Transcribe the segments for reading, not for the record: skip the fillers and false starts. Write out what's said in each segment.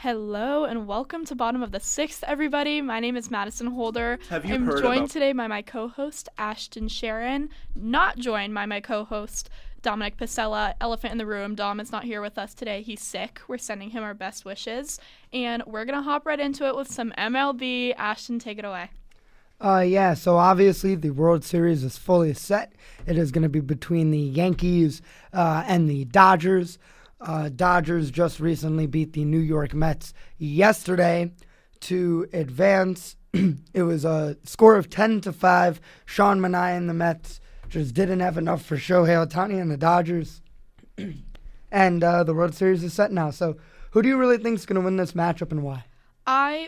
Hello and welcome to Bottom of the Sixth, everybody. My name is Madison Holder. I'm joined today by my co-host, Ashton Sharinn. Not joined by my co-host, Dominic Pasella, Elephant in the Room. Dom is not here with us today. He's sick. We're sending him our best wishes. And we're going to hop right into it with some MLB. Ashton, take it away. So obviously the World Series is fully set. It is going to be between the Yankees and the Dodgers. Dodgers just recently beat the New York Mets yesterday to advance. It was a score of 10-5. Sean Manaea and the Mets just didn't have enough for Shohei Ohtani and the Dodgers. And the World Series is set now. So who do you really think is going to win this matchup and why?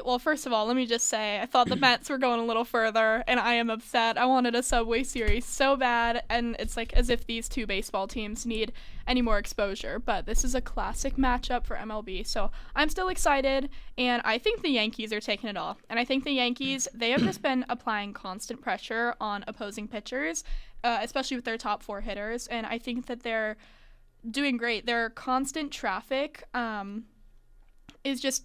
Well, first of all, let me just say, I thought the Mets were going a little further, and I am upset. I wanted a Subway Series so bad, and it's like as if these two baseball teams need any more exposure. But this is a classic matchup for MLB, so I'm still excited, and I think the Yankees are taking it all. And I think the Yankees, they have just been applying constant pressure on opposing pitchers, especially with their top four hitters, and I think that they're doing great. Their constant traffic is just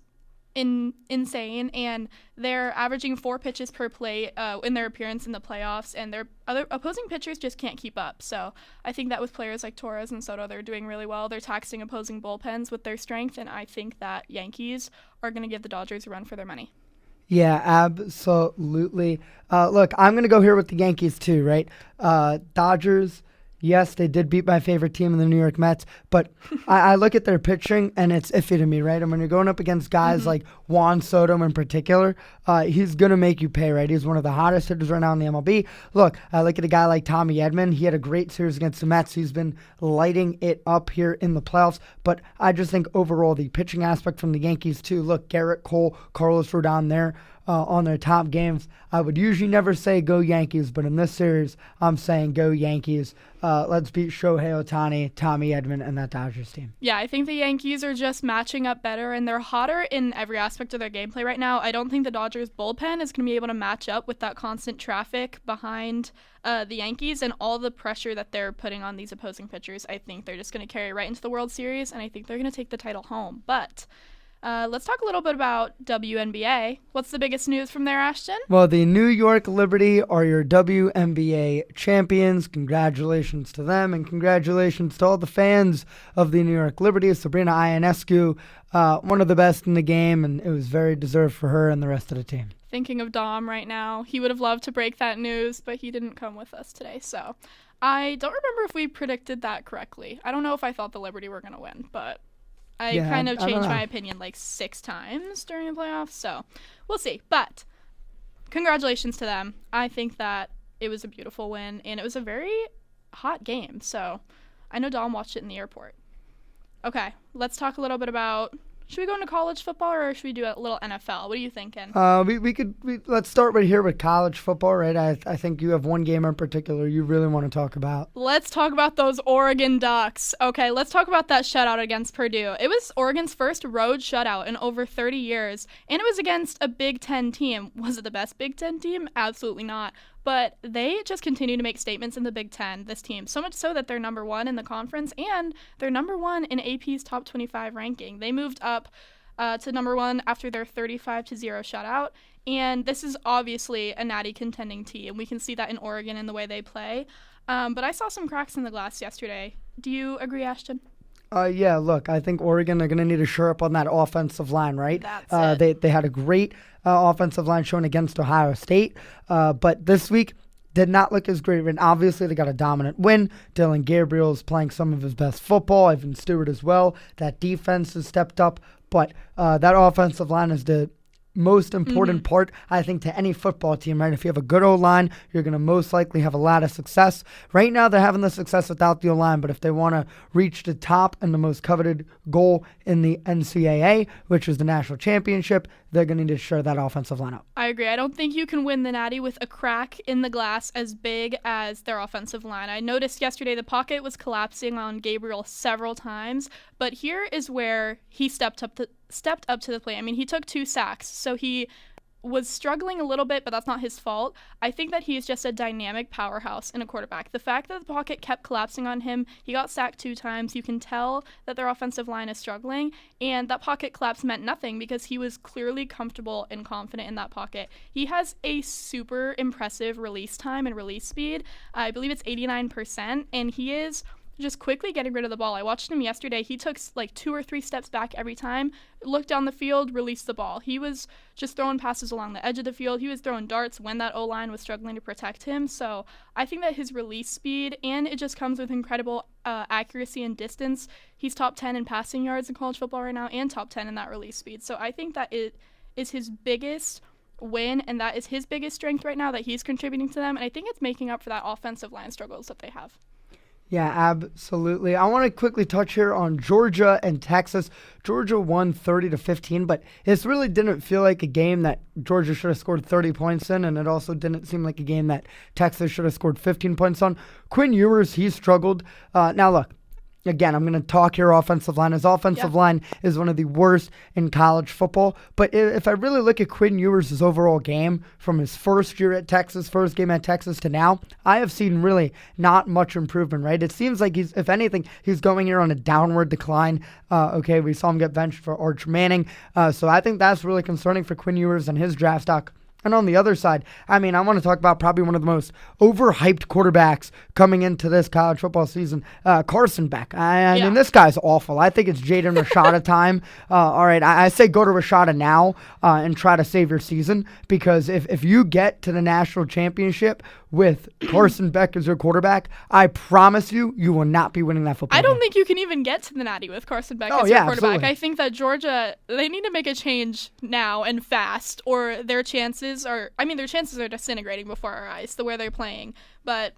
insane, and they're averaging 4 pitches per plate in their appearance in the playoffs, and their other opposing pitchers just can't keep up. So I think that with players like Torres and Soto, they're doing really well. They're taxing opposing bullpens with their strength, and I think that Yankees are going to give the Dodgers a run for their money. Yeah, absolutely. Look, I'm going to go here with the Yankees too, right? Dodgers, yes, they did beat my favorite team in the New York Mets, but I look at their pitching, and it's iffy to me, right? And when you're going up against guys like Juan Soto in particular, he's going to make you pay, right? He's one of the hottest hitters right now in the MLB. Look, I look at a guy like Tommy Edman. He had a great series against the Mets. He's been lighting it up here in the playoffs, but I just think overall the pitching aspect from the Yankees too. Look, Garrett Cole, Carlos Rodon there. On their top games. I would usually never say go Yankees, but in this series, I'm saying go Yankees. Let's beat Shohei Ohtani, Tommy Edman, and that Dodgers team. Yeah, I think the Yankees are just matching up better, and they're hotter in every aspect of their gameplay right now. I don't think the Dodgers bullpen is going to be able to match up with that constant traffic behind the Yankees and all the pressure that they're putting on these opposing pitchers. I think they're just going to carry right into the World Series, and I think they're going to take the title home. But let's talk a little bit about WNBA. What's the biggest news from there, Ashton? Well, the New York Liberty are your WNBA champions. Congratulations to them, and congratulations to all the fans of the New York Liberty. Sabrina Ionescu, one of the best in the game, and it was very deserved for her and the rest of the team. Thinking of Dom right now. He would have loved to break that news, but he didn't come with us today, so I don't remember if we predicted that correctly. I don't know if I thought the Liberty were going to win, but I kind of changed my opinion like 6 times during the playoffs, so we'll see. But congratulations to them. I think that it was a beautiful win, and it was a very hot game. So I know Dom watched it in the airport. Okay, let's talk a little bit about, should we go into college football or should we do a little NFL? What are you thinking? Let's start right here with college football, right? I think you have one game in particular you really want to talk about. Let's talk about those Oregon Ducks. Okay, let's talk about that shutout against Purdue. It was Oregon's first road shutout in over 30 years, and it was against a Big Ten team. Was it the best Big Ten team? Absolutely not. But they just continue to make statements in the Big Ten, this team, so much so that they're number 1 in the conference, and they're number 1 in AP's top 25 ranking. They moved up to number 1 after their 35-0 shutout, and this is obviously a natty contending team. We can see that in Oregon in the way they play. But I saw some cracks in the glass yesterday. Do you agree, Ashton? Yeah, look, I think Oregon are going to need to shore up on that offensive line, right? That's it. They had a great offensive line shown against Ohio State, but this week did not look as great. And obviously, they got a dominant win. Dylan Gabriel is playing some of his best football. Evan Stewart as well. That defense has stepped up, but that offensive line is the most important part, I think, to any football team, right? If you have a good O-line, you're going to most likely have a lot of success. Right now, they're having the success without the O-line, but if they want to reach the top and the most coveted goal in the NCAA, which is the national championship, they're going to need to shore that offensive line up. I agree. I don't think you can win the Natty with a crack in the glass as big as their offensive line. I noticed yesterday the pocket was collapsing on Gabriel several times, but here is where he stepped up to the plate. I mean, he took 2 sacks, so he was struggling a little bit, but that's not his fault. I think that he's just a dynamic powerhouse in a quarterback. The fact that the pocket kept collapsing on him, he got sacked 2 times. You can tell that their offensive line is struggling, and that pocket collapse meant nothing because he was clearly comfortable and confident in that pocket. He has a super impressive release time and release speed. I believe it's 89%, and he is just quickly getting rid of the ball. I watched him yesterday. He took like 2 or 3 steps back every time, looked down the field, released the ball. He was just throwing passes along the edge of the field. He was throwing darts when that O-line was struggling to protect him. So I think that his release speed, and it just comes with incredible accuracy and distance. He's top 10 in passing yards in college football right now and top 10 in that release speed. So I think that it is his biggest win, and that is his biggest strength right now that he's contributing to them. And I think it's making up for that offensive line struggles that they have. Yeah, absolutely. I want to quickly touch here on Georgia and Texas. Georgia won 30-15, but this really didn't feel like a game that Georgia should have scored 30 points in, and it also didn't seem like a game that Texas should have scored 15 points on. Quinn Ewers, he struggled. Now, look. Again, I'm going to talk here offensive line. His offensive line is one of the worst in college football. But if I really look at Quinn Ewers' overall game from his first year at Texas, first game at Texas to now, I have seen really not much improvement, right? It seems like if anything, he's going here on a downward decline. We saw him get benched for Arch Manning. So I think that's really concerning for Quinn Ewers and his draft stock. And on the other side, I want to talk about probably one of the most overhyped quarterbacks coming into this college football season, Carson Beck. I mean, this guy's awful. I think it's Jaden Rashada time. All right, I say go to Rashada now and try to save your season, because if you get to the national championship with Carson Beck as your quarterback, I promise you will not be winning that football game. I don't think you can even get to the Natty with Carson Beck as your quarterback. Absolutely. I think that Georgia, they need to make a change now and fast, or their chances are disintegrating before our eyes, the way they're playing. But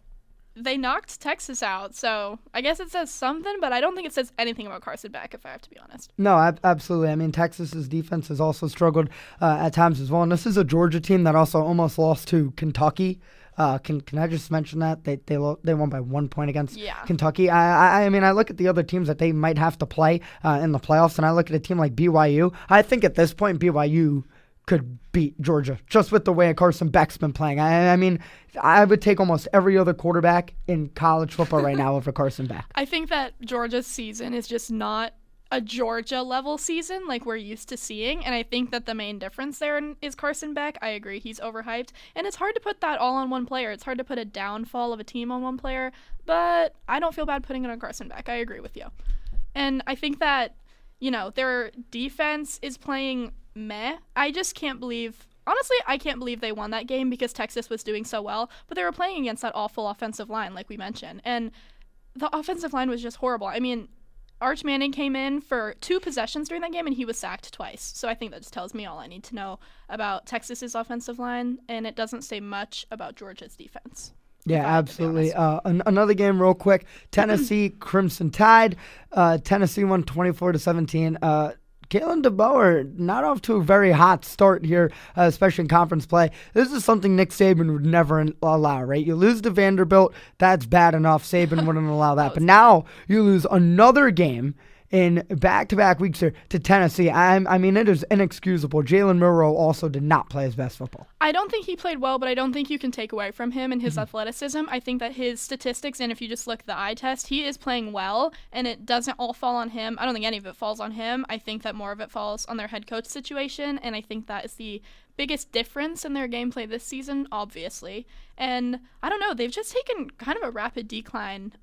they knocked Texas out, so I guess it says something, but I don't think it says anything about Carson Beck, if I have to be honest. No, absolutely. I mean, Texas's defense has also struggled at times as well, and this is a Georgia team that also almost lost to Kentucky. Can I just mention that they won by 1 point against Kentucky? I mean, I look at the other teams that they might have to play in the playoffs, and I look at a team like BYU. I think at this point BYU could beat Georgia just with the way Carson Beck's been playing. I mean, I would take almost every other quarterback in college football right now over Carson Beck. I think that Georgia's season is just not a Georgia level season like we're used to seeing, and I think that the main difference there is Carson Beck. I agree, he's overhyped, and it's hard to put that all on one player. It's hard to put a downfall of a team on one player, but I don't feel bad putting it on Carson Beck. I agree with you. And I think that, their defense is playing meh. I can't believe they won that game because Texas was doing so well, but they were playing against that awful offensive line like we mentioned, and the offensive line was just horrible. I mean, Arch Manning came in for 2 possessions during that game, and he was sacked twice. So I think that just tells me all I need to know about Texas's offensive line, and it doesn't say much about Georgia's defense. Yeah, absolutely. Another game real quick. Tennessee Crimson Tide. Tennessee won 24-17. Kalen DeBoer not off to a very hot start here, especially in conference play. This is something Nick Saban would never allow, right? You lose to Vanderbilt, that's bad enough. Saban wouldn't allow that. But now you lose another game in back-to-back weeks here to Tennessee. I mean, it is inexcusable. Jalen Milroe also did not play his best football. I don't think he played well, but I don't think you can take away from him and his athleticism. I think that his statistics, and if you just look at the eye test, he is playing well, and it doesn't all fall on him. I don't think any of it falls on him. I think that more of it falls on their head coach situation, and I think that is the biggest difference in their gameplay this season, obviously. And I don't know, they've just taken kind of a rapid decline.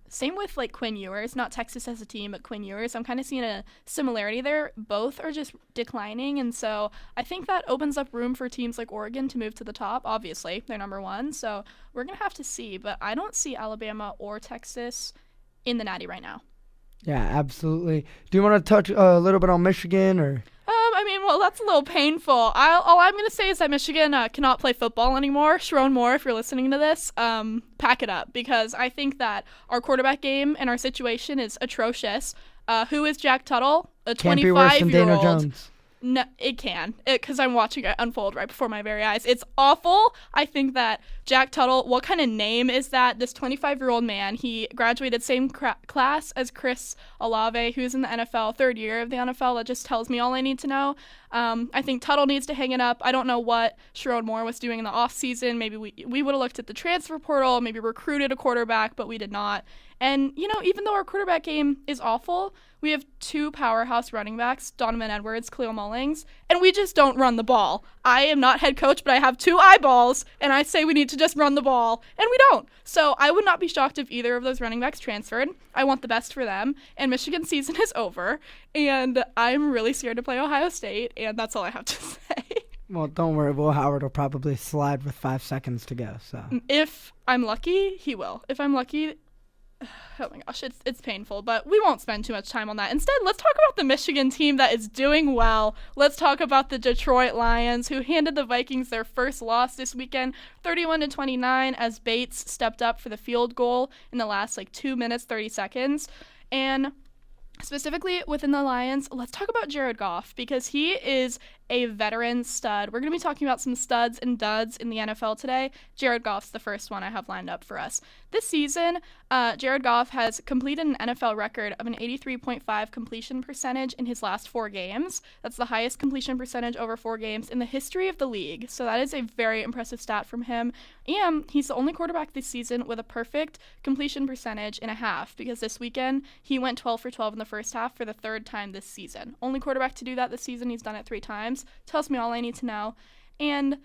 Same with like Quinn Ewers, not Texas as a team, but Quinn Ewers. I'm kind of seeing a similarity there. Both are just declining, and so I think that opens up room for teams like Oregon to move to the top. Obviously, they're number 1, so we're going to have to see, but I don't see Alabama or Texas in the Natty right now. Yeah, absolutely. Do you want to touch a little bit on Michigan or? That's a little painful. All I'm going to say is that Michigan cannot play football anymore. Sharinn Moore, if you're listening to this, pack it up, because I think that our quarterback game and our situation is atrocious. Who is Jack Tuttle? A 25-year-old. No, it can, because I'm watching it unfold right before my very eyes. It's awful. I think that Jack Tuttle, what kind of name is that? This 25-year-old man, he graduated same class as Chris Olave, who's in the NFL, third year of the NFL. That just tells me all I need to know. I think Tuttle needs to hang it up. I don't know what Sharinn Moore was doing in the offseason. Maybe we would have looked at the transfer portal, maybe recruited a quarterback, but we did not. And, even though our quarterback game is awful, we have two powerhouse running backs, Donovan Edwards, Khalil Mullings, and we just don't run the ball. I am not head coach, but I have two eyeballs, and I say we need to just run the ball, and we don't. So I would not be shocked if either of those running backs transferred. I want the best for them, and Michigan's season is over, and I'm really scared to play Ohio State, and that's all I have to say. Well, don't worry. Will Howard will probably slide with 5 seconds to go. So if I'm lucky, he will. If I'm lucky... Oh my gosh, it's painful, but we won't spend too much time on that. Instead, let's talk about the Michigan team that is doing well. Let's talk about the Detroit Lions, who handed the Vikings their first loss this weekend, 31-29, as Bates stepped up for the field goal in the last 2 minutes, 30 seconds. And specifically within the Lions, let's talk about Jared Goff, because he is a veteran stud. We're going to be talking about some studs and duds in the NFL today. Jared Goff's the first one I have lined up for us. This season, Jared Goff has completed an NFL record of an 83.5 completion percentage in his last 4 games. That's the highest completion percentage over 4 games in the history of the league. So that is a very impressive stat from him. And he's the only quarterback this season with a perfect completion percentage in a half, because this weekend he went 12 for 12 in the first half for the 3rd time this season. Only quarterback to do that this season. He's done it 3 times. Tells me all I need to know. And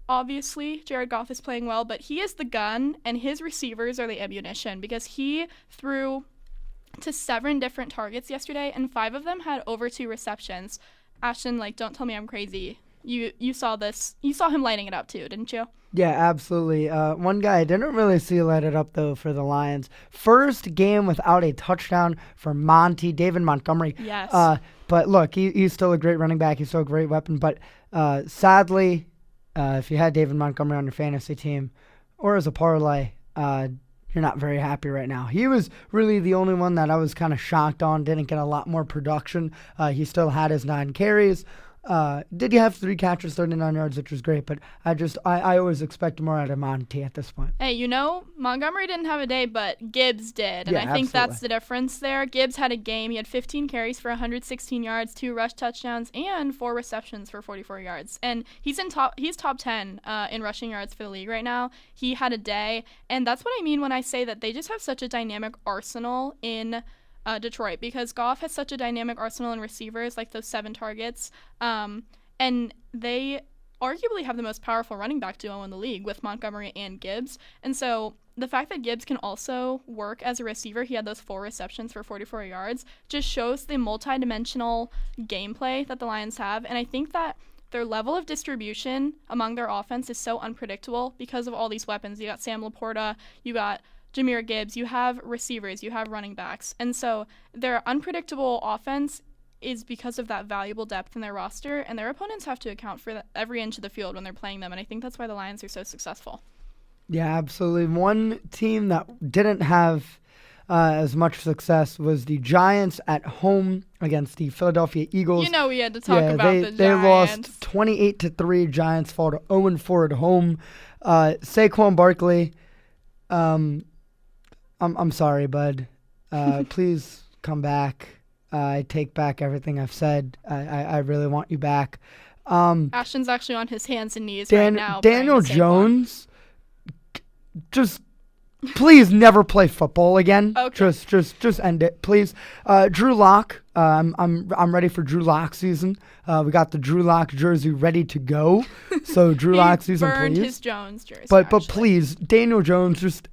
obviously, Jared Goff is playing well, but he is the gun, and his receivers are the ammunition, because he threw to 7 different targets yesterday, and 5 of them had over 2 receptions. Ashton, don't tell me I'm crazy. You saw this. You saw him lighting it up too, didn't you? Yeah, absolutely. One guy I didn't really see light it up, though, for the Lions. First game without a touchdown for David Montgomery. Yes. But look, he's still a great running back. He's still a great weapon. But sadly, if you had David Montgomery on your fantasy team or as a parlay, you're not very happy right now. He was really the only one that I was kind of shocked on. Didn't get a lot more production. He still had his 9 carries. Did you have 3 catches, 39 yards, which was great, but I always expect more out of Monty at this point. Hey, Montgomery didn't have a day, but Gibbs did, and Yeah, I think absolutely. that's the difference there. Gibbs had a game. He had 15 carries for 116 yards, 2 rush touchdowns, and 4 receptions for 44 yards. And he's top 10 in rushing yards for the league right now. He had a day, and that's what I mean when I say that they just have such a dynamic arsenal in Detroit, because Goff has such a dynamic arsenal in receivers, like those 7 targets, and they arguably have the most powerful running back duo in the league with Montgomery and Gibbs. And so the fact that Gibbs can also work as a receiver, he had those 4 receptions for 44 yards, just shows the multidimensional gameplay that the Lions have. And I think that their level of distribution among their offense is so unpredictable because of all these weapons. You got Sam Laporta, you got Jahmyr Gibbs, you have receivers, you have running backs. And so their unpredictable offense is because of that valuable depth in their roster, and their opponents have to account for every inch of the field when they're playing them, and I think that's why the Lions are so successful. Yeah, absolutely. One team that didn't have as much success was the Giants at home against the Philadelphia Eagles. We had to talk about the Giants. They lost 28-3. Giants fall to 0-4 at home. Saquon Barkley, I'm sorry, bud. Please come back. I take back everything I've said. I really want you back. Ashton's actually on his hands and knees right now. Daniel Jones, just please never play football again. Okay. Just end it, please. Drew Lock. I'm ready for Drew Lock season. We got the Drew Lock jersey ready to go. So Drew Lock season, please. He burned his Jones jersey. But please, Daniel Jones,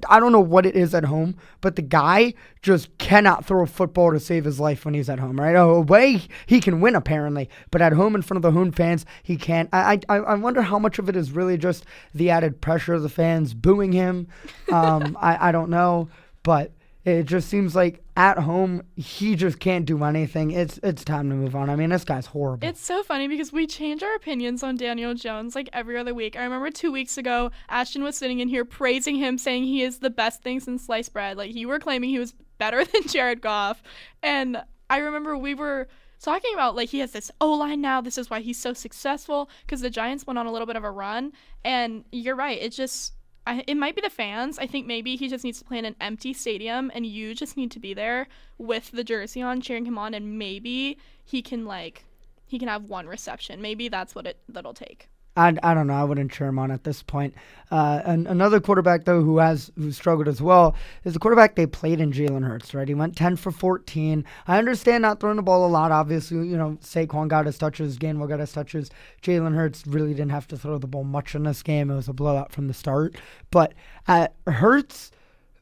I don't know what it is at home, but the guy just cannot throw a football to save his life when he's at home, right? Away, he can win apparently, but at home in front of the home fans, he can't. I wonder how much of it is really just the added pressure of the fans booing him. I don't know, but it just seems like at home, he just can't do anything. It's time to move on. I mean, this guy's horrible. It's so funny because we change our opinions on Daniel Jones every other week. I remember 2 weeks ago, Ashton was sitting in here praising him, saying he is the best thing since sliced bread. You were claiming he was better than Jared Goff. And I remember we were talking about, like, he has this O-line now. This is why he's so successful, because the Giants went on a little bit of a run. And you're right. It might be the fans. I think maybe he just needs to play in an empty stadium, and you just need to be there with the jersey on, cheering him on, and maybe he can have one reception. Maybe that's what that'll take. I don't know. I wouldn't cheer him on at this point. And another quarterback, though, who struggled as well is the quarterback they played in, Jalen Hurts, right? He went 10 for 14. I understand not throwing the ball a lot. Obviously, Saquon got his touches, Gainwell got his touches. Jalen Hurts really didn't have to throw the ball much in this game. It was a blowout from the start. But Hurts,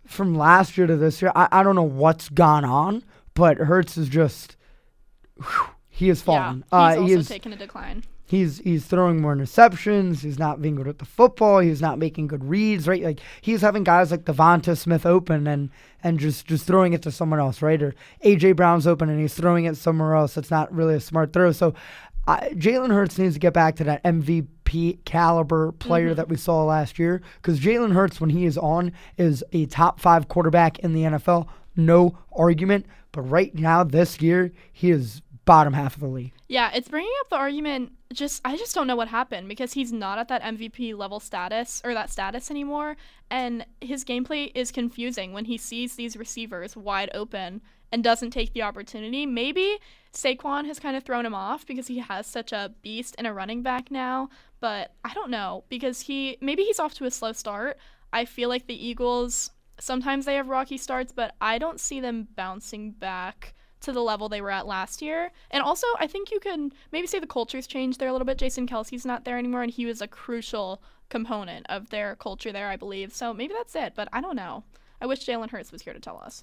from last year to this year, I don't know what's gone on, but Hurts is just, he has fallen. Yeah, he's also taken a decline. He's throwing more interceptions. He's not being good at the football. He's not making good reads, right? Like, he's having guys like Devonta Smith open and just throwing it to someone else, right? Or A.J. Brown's open and he's throwing it somewhere else. That's not really a smart throw. So Jalen Hurts needs to get back to that MVP caliber player that we saw last year, because Jalen Hurts, when he is on, is a top 5 quarterback in the NFL. No argument. But right now, this year, he is bottom half of the league. Yeah, it's bringing up the argument. I just don't know what happened, because he's not at that MVP level status or that status anymore, and his gameplay is confusing when he sees these receivers wide open and doesn't take the opportunity. Maybe Saquon has kind of thrown him off because he has such a beast in a running back now, but I don't know, because maybe he's off to a slow start. I feel like the Eagles, sometimes they have rocky starts, but I don't see them bouncing back to the level they were at last year. And also, I think you could maybe say the culture's changed there a little bit. Jason Kelsey's not there anymore, and he was a crucial component of their culture there, I believe. So maybe that's it, but I don't know. I wish Jalen Hurts was here to tell us.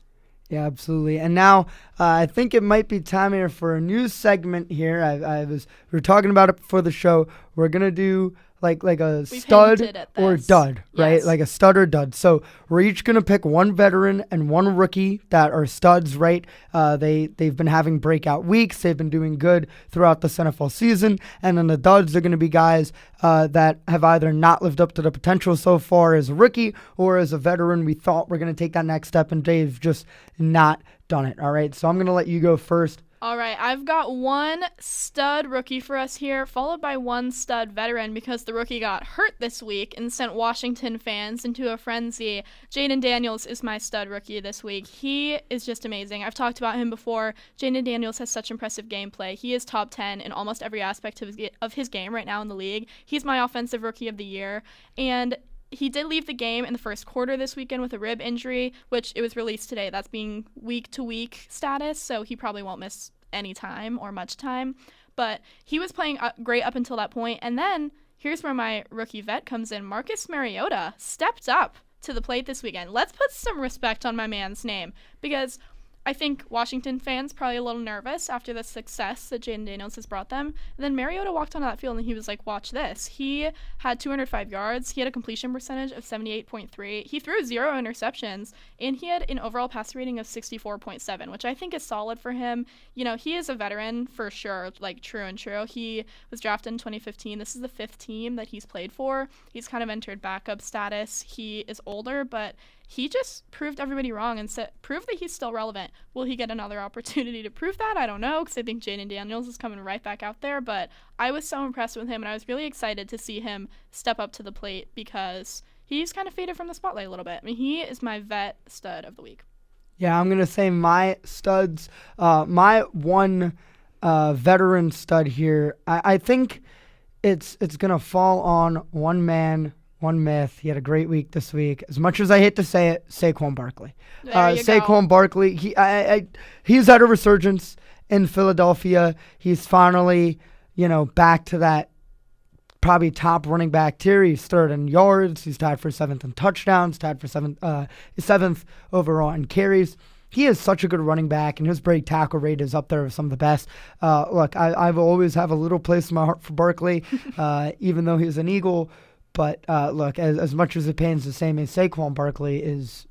Yeah, absolutely. And now I think it might be time here for a new segment here. We were talking about it before the show. We're going to do like a stud or dud, right? Yes. Like a stud or dud. So we're each going to pick one veteran and one rookie that are studs, right? They've been having breakout weeks. They've been doing good throughout the NFL season. And then the duds are going to be guys that have either not lived up to the potential so far as a rookie or as a veteran. We thought we're going to take that next step, and they've just not done it. All right, so I'm going to let you go first. All right, I've got one stud rookie for us here, followed by one stud veteran, because the rookie got hurt this week and sent Washington fans into a frenzy. Jaden Daniels is my stud rookie this week. He is just amazing. I've talked about him before. Jaden Daniels has such impressive gameplay. He is top 10 in almost every aspect of his game right now in the league. He's my offensive rookie of the year, and he did leave the game in the first quarter this weekend with a rib injury, which it was released today. That's being week-to-week status, so he probably won't miss any time or much time. But he was playing great up until that point. And then here's where my rookie vet comes in. Marcus Mariota stepped up to the plate this weekend. Let's put some respect on my man's name, because I think Washington fans probably a little nervous after the success that Jaden Daniels has brought them. And then Mariota walked onto that field and he was like, watch this. He had 205 yards. He had a completion percentage of 78.3. He threw 0 interceptions, and he had an overall passer rating of 64.7, which I think is solid for him. You know, he is a veteran for sure, like true and true. He was drafted in 2015. This is the 5th team that he's played for. He's kind of entered backup status. He is older, but he just proved everybody wrong and proved that he's still relevant. Will he get another opportunity to prove that? I don't know, because I think Jaden Daniels is coming right back out there. But I was so impressed with him, and I was really excited to see him step up to the plate, because he's kind of faded from the spotlight a little bit. I mean, he is my vet stud of the week. Yeah, I'm going to say my studs. My one veteran stud here, I think it's going to fall on one man, one myth. He had a great week this week. As much as I hate to say it, Saquon Barkley. Saquon Barkley, he's at a resurgence in Philadelphia. He's finally, back to that probably top running back tier. He's 3rd in yards. He's tied for 7th in touchdowns, tied for 7th overall in carries. He is such a good running back, and his break tackle rate is up there with some of the best. Look, I've always have a little place in my heart for Barkley, even though he's an Eagle. But look, as much as it pains to say, Saquon Barkley is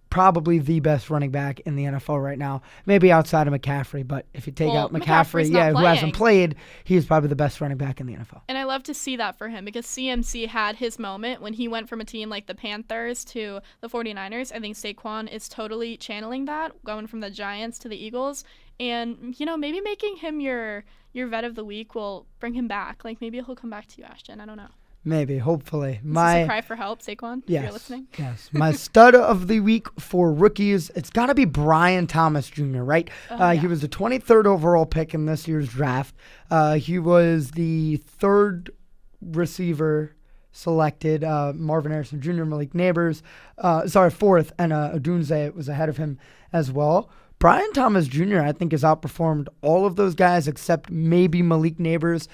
probably the best running back in the NFL right now. Maybe outside of McCaffrey, but if you take out McCaffrey, who hasn't played, he's probably the best running back in the NFL. And I love to see that for him, because CMC had his moment when he went from a team like the Panthers to the 49ers. I think Saquon is totally channeling that, going from the Giants to the Eagles. And, maybe making him your vet of the week will bring him back. Like, maybe he'll come back to you, Ashton. I don't know. Maybe, hopefully. Is this a cry for help, Saquon? Yes, if you're listening? Yes. My stud of the week for rookies, it's got to be Brian Thomas Jr., right? He was the 23rd overall pick in this year's draft. He was the third receiver selected. Marvin Harrison Jr., Malik Neighbors. Fourth, and Odunze was ahead of him as well. Brian Thomas Jr., I think, has outperformed all of those guys except maybe Malik Neighbors.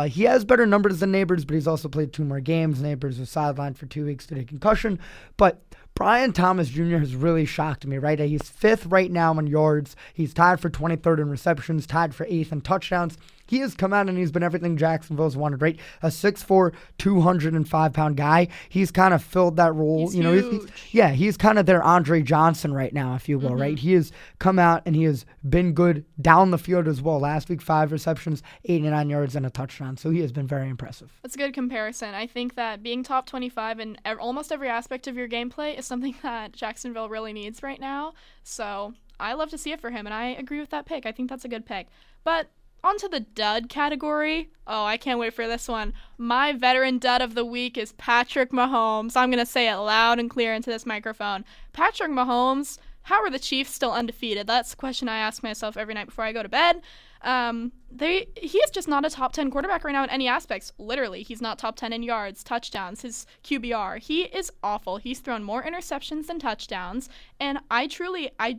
He has better numbers than Neighbors, but he's also played 2 more games. Neighbors was sidelined for 2 weeks due to concussion. But Brian Thomas Jr. has really shocked me, right? He's 5th right now in yards. He's tied for 23rd in receptions, tied for 8th in touchdowns. He has come out and he's been everything Jacksonville's wanted, right? A 6'4", 205-pound guy. He's kind of filled that role. He's huge. He's kind of their Andre Johnson right now, if you will, right? He has come out and he has been good down the field as well. Last week, 5 receptions, 89 yards, and a touchdown. So he has been very impressive. That's a good comparison. I think that being top 25 in almost every aspect of your gameplay is something that Jacksonville really needs right now. So I love to see it for him, and I agree with that pick. I think that's a good pick. But onto the dud category. Oh, I can't wait for this one. My veteran dud of the week is Patrick Mahomes. I'm going to say it loud and clear into this microphone. Patrick Mahomes, how are the Chiefs still undefeated? That's the question I ask myself every night before I go to bed. He is just not a top 10 quarterback right now in any aspects. Literally, he's not top 10 in yards, touchdowns, his QBR. He is awful. He's thrown more interceptions than touchdowns, and I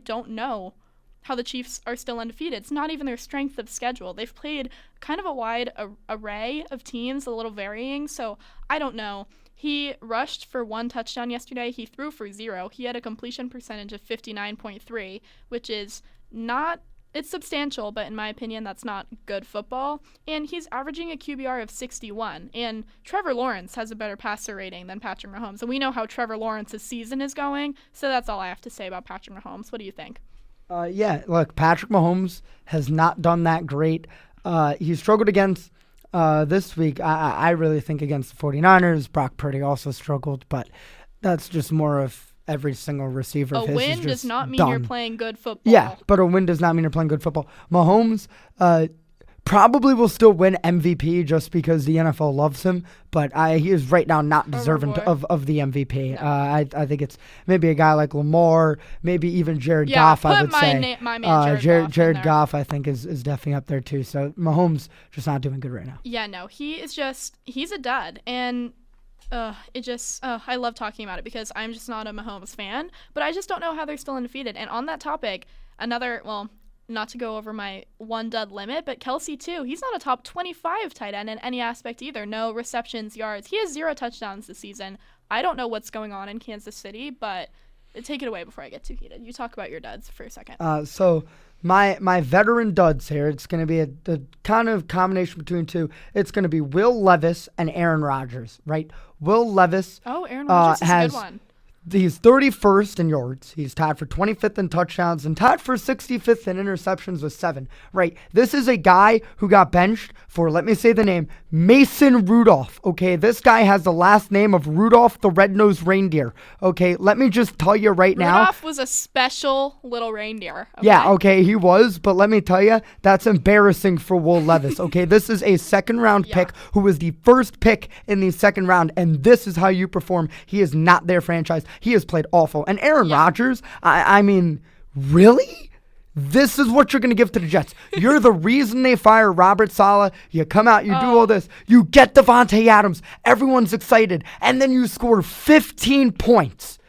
don't know how the Chiefs are still undefeated. It's not even their strength of schedule. They've played kind of a wide array of teams, a little varying, so I don't know. He rushed for 1 touchdown yesterday. He threw for 0. He had a completion percentage of 59.3, which is not, it's substantial, but in my opinion, that's not good football. And he's averaging a QBR of 61. And Trevor Lawrence has a better passer rating than Patrick Mahomes. And we know how Trevor Lawrence's season is going, so that's all I have to say about Patrick Mahomes. What do you think? Look, Patrick Mahomes has not done that great. He struggled against this week. I really think against the 49ers. Brock Purdy also struggled, but that's just more of every single receiver of his. A win does not mean you're playing good football. Yeah, but a win does not mean you're playing good football. Mahomes probably will still win MVP just because the NFL loves him, but he is right now not deserving of the MVP. No. I think it's maybe a guy like Lamar, maybe even Jared Goff, I would say. My man Jared Goff, I think, is definitely up there too. So Mahomes just not doing good right now. Yeah, no, he's a dud. And I love talking about it because I'm just not a Mahomes fan, but I just don't know how they're still undefeated. And on that topic, not to go over my 1 dud limit, but Kelsey too. He's not a top 25 tight end in any aspect either. No receptions, yards. He has 0 touchdowns this season. I don't know what's going on in Kansas City, but take it away before I get too heated. You talk about your duds for a second. So my veteran duds here, it's going to be a kind of combination between 2. It's going to be Will Levis and Aaron Rodgers, right? Will Levis Aaron Rodgers is a good one. He's 31st in yards. He's tied for 25th in touchdowns and tied for 65th in interceptions with 7. Right. This is a guy who got benched for, let me say the name, Mason Rudolph. Okay. This guy has the last name of Rudolph the Red-Nosed Reindeer. Okay. Let me just tell you right now. Rudolph was a special little reindeer. Okay? Yeah. Okay. He was. But let me tell you, that's embarrassing for Will Levis. Okay. This is a second-round pick who was the first pick in the second round. And this is how you perform. He is not their franchise. He has played awful. And Aaron Rodgers, I mean, really? This is what you're going to give to the Jets. You're the reason they fire Robert Saleh. You come out, you do all this. You get Davante Adams. Everyone's excited. And then you score 15 points.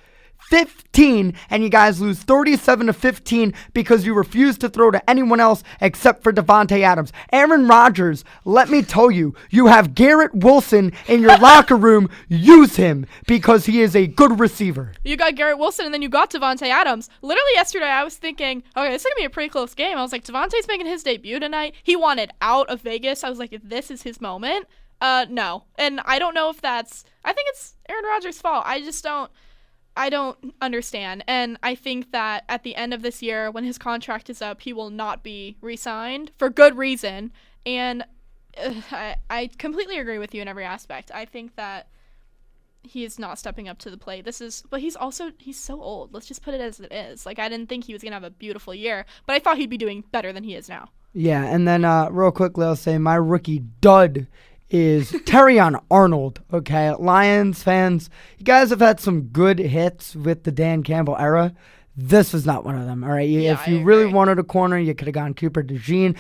15, and you guys lose 37-15 because you refuse to throw to anyone else except for Davante Adams. Aaron Rodgers, let me tell you, you have Garrett Wilson in your locker room. Use him because he is a good receiver. You got Garrett Wilson, and then you got Davante Adams. Literally yesterday, I was thinking, okay, this is going to be a pretty close game. I was like, Davante's making his debut tonight. He wanted out of Vegas. I was like, if this is his moment, no. And I don't know if I think it's Aaron Rodgers' fault. I don't understand, and I think that at the end of this year, when his contract is up, he will not be re-signed for good reason, and I completely agree with you in every aspect. I think that he's not stepping up to the plate. But he's so old. Let's just put it as it is. Like, I didn't think he was going to have a beautiful year, but I thought he'd be doing better than he is now. Yeah, and then real quickly, I'll say my rookie dud is Terrion Arnold. Okay, Lions fans, you guys have had some good hits with the Dan Campbell era. This was not one of them, all right? If you really wanted a corner, you could have gone Cooper DeJean.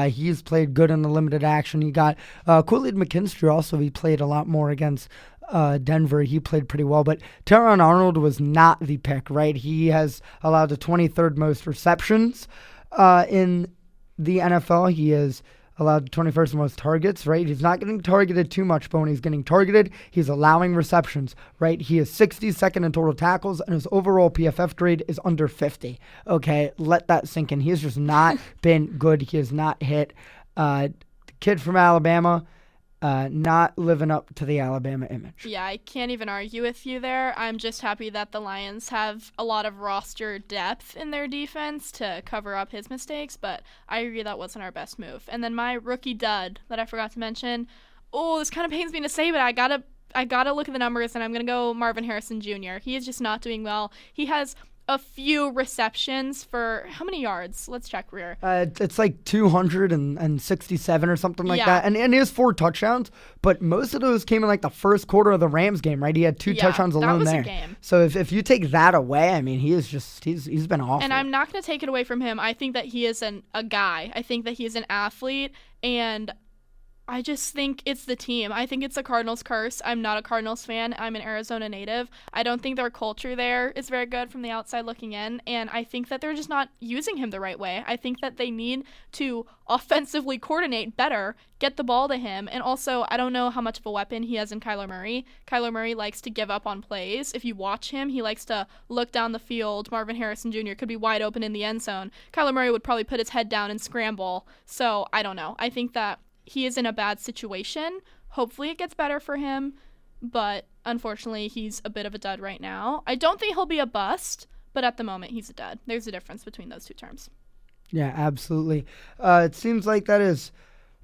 He's played good in the limited action. You got Khalid McKinstry also. He played a lot more against Denver. He played pretty well, but Terrion Arnold was not the pick, right? He has allowed the 23rd most receptions in the NFL. He has allowed 21st most targets, right? He's not getting targeted too much, but when he's getting targeted, he's allowing receptions, right? He is 62nd in total tackles, and his overall PFF grade is under 50. Okay, let that sink in. He has just not been good. He has not hit. The kid from Alabama, not living up to the Alabama image. Yeah, I can't even argue with you there. I'm just happy that the Lions have a lot of roster depth in their defense to cover up his mistakes, but I agree that wasn't our best move. And then my rookie dud that I forgot to mention, this kind of pains me to say, but I gotta look at the numbers, and I'm gonna go Marvin Harrison Jr. He is just not doing well. He has a few receptions for how many yards? Let's check here. It's like 267 or something like that. And he has 4 touchdowns, but most of those came in like the first quarter of the Rams game, right? He had 2 touchdowns alone there. That was a game. So if you take that away, I mean, he's been awful. And I'm not going to take it away from him. I think that he is a guy. I think that he is an athlete, and I just think it's the team. I think it's the Cardinals' curse. I'm not a Cardinals fan. I'm an Arizona native. I don't think their culture there is very good from the outside looking in, and I think that they're just not using him the right way. I think that they need to offensively coordinate better, get the ball to him, and also I don't know how much of a weapon he has in Kyler Murray. Kyler Murray likes to give up on plays. If you watch him, he likes to look down the field. Marvin Harrison Jr. could be wide open in the end zone. Kyler Murray would probably put his head down and scramble. So I don't know. I think that he is in a bad situation. Hopefully it gets better for him, but unfortunately he's a bit of a dud right now. I don't think he'll be a bust, but at the moment he's a dud. There's a difference between those two terms. Yeah, absolutely. It seems like that is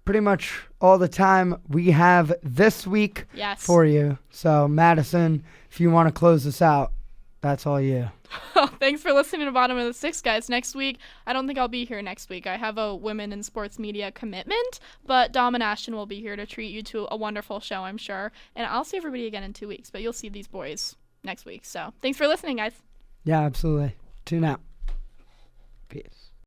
pretty much all the time we have this week for you. So, Madison, if you want to close this out, that's all you. Thanks for listening to Bottom of the Six, guys. Next week, I don't think I'll be here next week. I have a women in sports media commitment, but Dom and Ashton will be here to treat you to a wonderful show, I'm sure. And I'll see everybody again in 2 weeks, but you'll see these boys next week. So thanks for listening, guys. Yeah, absolutely. Tune out. Peace.